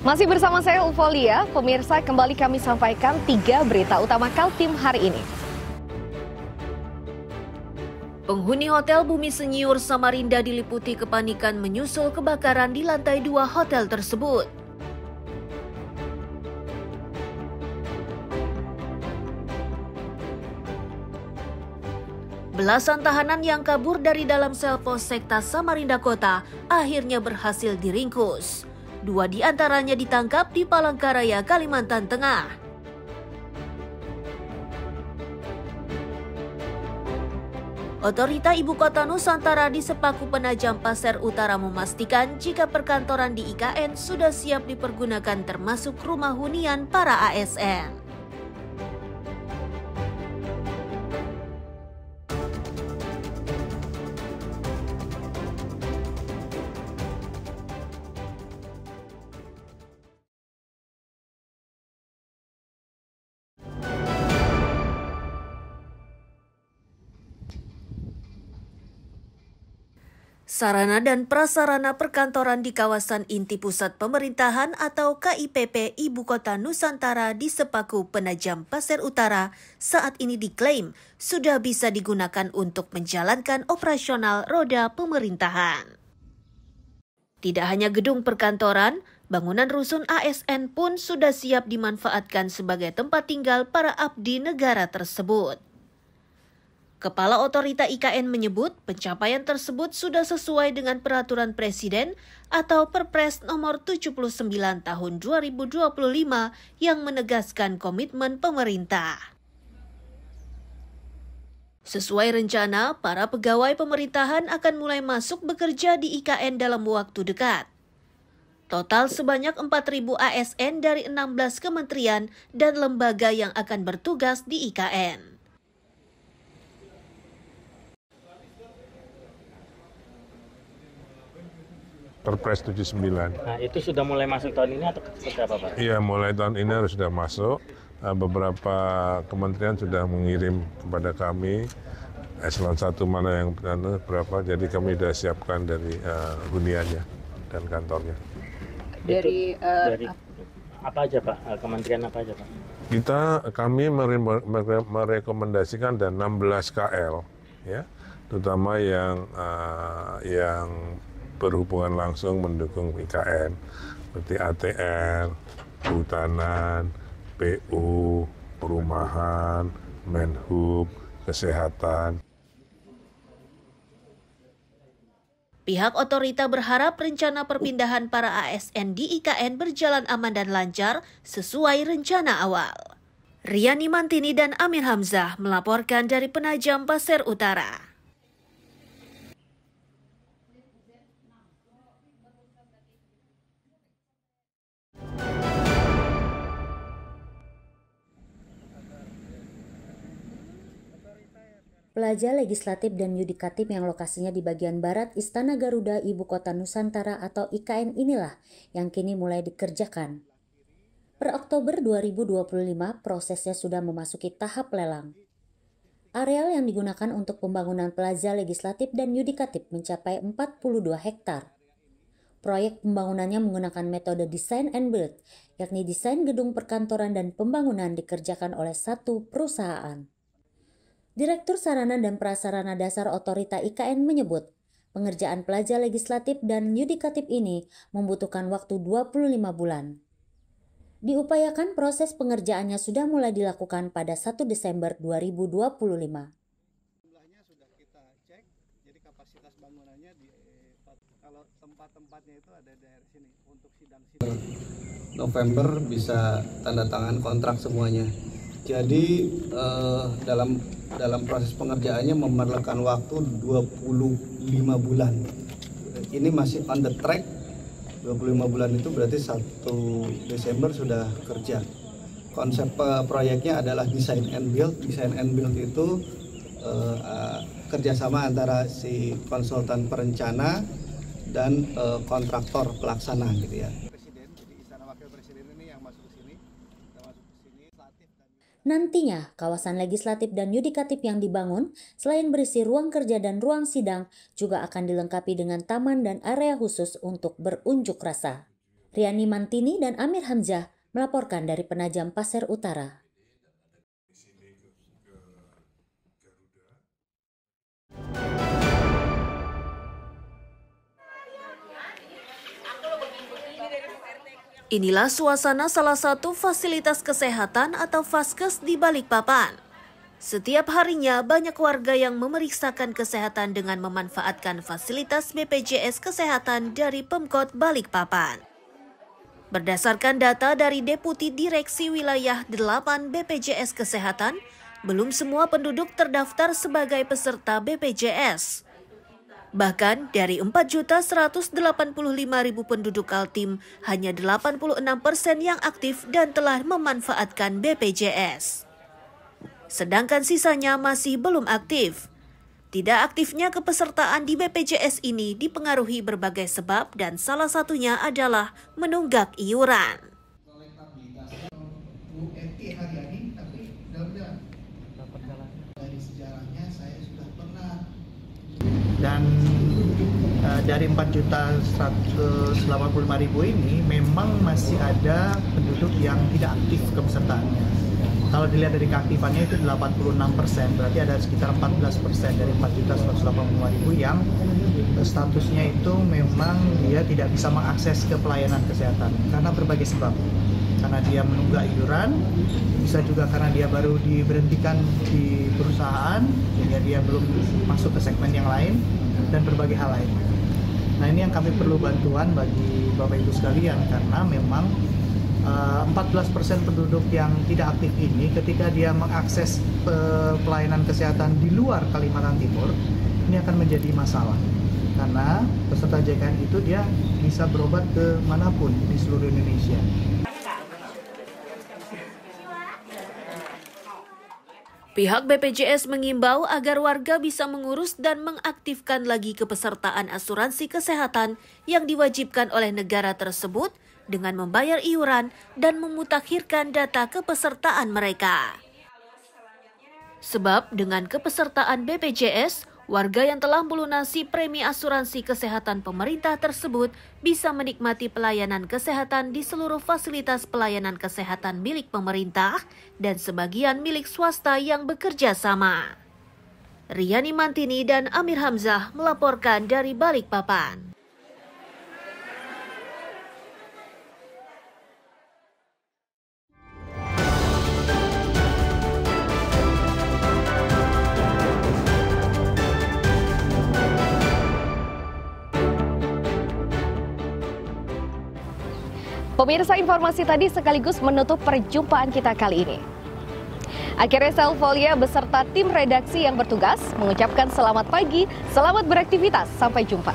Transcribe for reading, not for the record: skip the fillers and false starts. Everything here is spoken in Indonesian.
Masih bersama saya Ufolia, pemirsa kembali kami sampaikan 3 berita utama Kaltim hari ini. Penghuni Hotel Bumi Senyur Samarinda diliputi kepanikan menyusul kebakaran di lantai 2 hotel tersebut. Belasan tahanan yang kabur dari dalam sel Polsekta Samarinda Kota akhirnya berhasil diringkus. 2 di antaranya ditangkap di Palangkaraya, Kalimantan Tengah. Otorita Ibu Kota Nusantara di Sepaku Penajam Pasir Utara memastikan jika perkantoran di IKN sudah siap dipergunakan termasuk rumah hunian para ASN. Sarana dan prasarana perkantoran di kawasan inti pusat pemerintahan atau KIPP Ibu Kota Nusantara di Sepaku Penajam Pasir Utara saat ini diklaim sudah bisa digunakan untuk menjalankan operasional roda pemerintahan. Tidak hanya gedung perkantoran, bangunan rusun ASN pun sudah siap dimanfaatkan sebagai tempat tinggal para abdi negara tersebut. Kepala Otorita IKN menyebut pencapaian tersebut sudah sesuai dengan Peraturan Presiden atau Perpres nomor 79 tahun 2025 yang menegaskan komitmen pemerintah. Sesuai rencana, para pegawai pemerintahan akan mulai masuk bekerja di IKN dalam waktu dekat. Total sebanyak 4.000 ASN dari 16 kementerian dan lembaga yang akan bertugas di IKN. Perpres 79. Nah, itu sudah mulai masuk tahun ini atau seperti apa, Pak? Iya, mulai tahun ini harus sudah masuk. Beberapa kementerian sudah mengirim kepada kami eselon 1 mana yang berapa. Jadi kami sudah siapkan dari huniannya dan kantornya. Dari apa aja, Pak? Kementerian apa aja, Pak? Kami merekomendasikan ada 16 KL, ya, terutama yang berhubungan langsung mendukung IKN, seperti ATR, kehutanan, PU, perumahan, Menhub, kesehatan. Pihak otorita berharap rencana perpindahan para ASN di IKN berjalan aman dan lancar sesuai rencana awal. Riani Mantini dan Amir Hamzah melaporkan dari Penajam Pasir Utara. Plaza Legislatif dan Yudikatif yang lokasinya di bagian barat Istana Garuda Ibu Kota Nusantara atau IKN inilah yang kini mulai dikerjakan. Per Oktober 2025 prosesnya sudah memasuki tahap lelang. Areal yang digunakan untuk pembangunan Plaza Legislatif dan Yudikatif mencapai 42 hektar. Proyek pembangunannya menggunakan metode design and build, yakni desain gedung perkantoran dan pembangunan dikerjakan oleh satu perusahaan. Direktur Sarana dan Prasarana Dasar Otorita IKN menyebut, pengerjaan Plaza Legislatif dan Yudikatif ini membutuhkan waktu 25 bulan. Diupayakan proses pengerjaannya sudah mulai dilakukan pada 1 Desember 2025. Jumlahnya sudah kita cek, jadi kapasitas bangunannya kalau tempat-tempatnya itu ada di daerah sini untuk sidang-sidang. November bisa tanda tangan kontrak semuanya. Jadi dalam proses pengerjaannya memerlukan waktu 25 bulan. Ini masih on the track. 25 bulan itu berarti 1 Desember sudah kerja. Konsep proyeknya adalah design and build. Design and build itu kerjasama antara si konsultan perencana dan kontraktor pelaksana gitu ya. Nantinya, kawasan legislatif dan yudikatif yang dibangun, selain berisi ruang kerja dan ruang sidang, juga akan dilengkapi dengan taman dan area khusus untuk berunjuk rasa. Riani Mantini dan Amir Hamzah melaporkan dari Penajam Pasir Utara. Inilah suasana salah satu fasilitas kesehatan atau Vaskes di Balikpapan. Setiap harinya banyak warga yang memeriksakan kesehatan dengan memanfaatkan fasilitas BPJS Kesehatan dari Pemkot Balikpapan. Berdasarkan data dari Deputi Direksi Wilayah 8 BPJS Kesehatan, belum semua penduduk terdaftar sebagai peserta BPJS. Bahkan dari 4.185.000 penduduk Kaltim, hanya 86% yang aktif dan telah memanfaatkan BPJS. Sedangkan sisanya masih belum aktif. Tidak aktifnya kepesertaan di BPJS ini dipengaruhi berbagai sebab dan salah satunya adalah menunggak iuran. Dan dari 4.185.000 ini memang masih ada penduduk yang tidak aktif kepesertaannya. Kalau dilihat dari keaktifannya itu 86%, berarti ada sekitar 14% dari 4.185.000 yang statusnya itu memang dia tidak bisa mengakses ke pelayanan kesehatan karena berbagai sebab. Karena dia menunggak iuran, bisa juga karena dia baru diberhentikan di perusahaan, sehingga dia belum masuk ke segmen yang lain, dan berbagai hal lain. Nah, ini yang kami perlu bantuan bagi Bapak Ibu sekalian, karena memang 14% penduduk yang tidak aktif ini ketika dia mengakses pelayanan kesehatan di luar Kalimantan Timur, ini akan menjadi masalah. Karena peserta JKN itu dia bisa berobat ke manapun di seluruh Indonesia. Pihak BPJS mengimbau agar warga bisa mengurus dan mengaktifkan lagi kepesertaan asuransi kesehatan yang diwajibkan oleh negara tersebut dengan membayar iuran dan memutakhirkan data kepesertaan mereka. Sebab dengan kepesertaan BPJS, warga yang telah melunasi premi asuransi kesehatan pemerintah tersebut bisa menikmati pelayanan kesehatan di seluruh fasilitas pelayanan kesehatan milik pemerintah dan sebagian milik swasta yang bekerja sama. Riani Mantini dan Amir Hamzah melaporkan dari Balikpapan. Pemirsa, informasi tadi sekaligus menutup perjumpaan kita kali ini. Akhirnya Selvolia beserta tim redaksi yang bertugas mengucapkan selamat pagi, selamat beraktivitas, sampai jumpa.